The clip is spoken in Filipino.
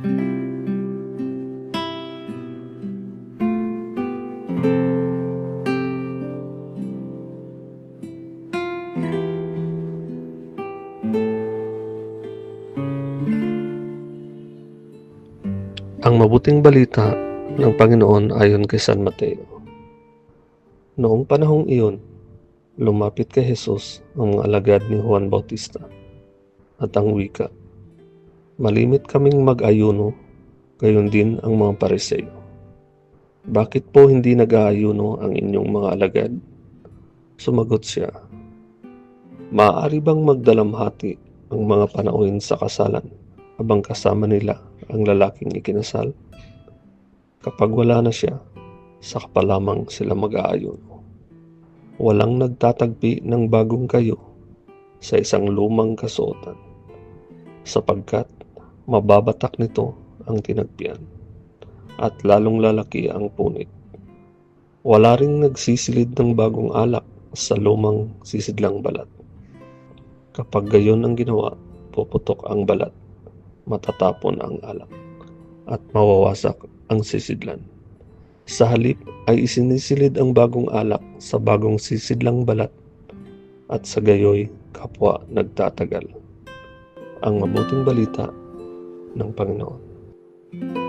Ang mabuting balita ng Panginoon ayon kay San Mateo. Noong panahong iyon, lumapit kay Jesus ang mga alagad ni Juan Bautista at ang wika, "Malimit kaming mag-ayuno, gayon din ang mga Pariseo. Bakit po hindi nag-aayuno ang inyong mga alagad?" Sumagot siya, "Maaari bang magdalamhati ang mga panauhin sa kasalan habang kasama nila ang lalaking ikinasal? Kapag wala na siya, saka pa lamang sila mag-aayuno. Walang nagtatagpi ng bagong kayo sa isang lumang kasuotan, sapagkat mababatak nito ang tinagpian, at lalong lalaki ang punit. Wala ring nagsisilid ng bagong alak sa lumang sisidlang balat. Kapag gayon ang ginawa, puputok ang balat, matatapon ang alak, at mawawasak ang sisidlan. Sa halip ay isinisilid ang bagong alak sa bagong sisidlang balat, at sa gayoy kapwa nagtatagal." Ang mabuting balita ng Panginoon.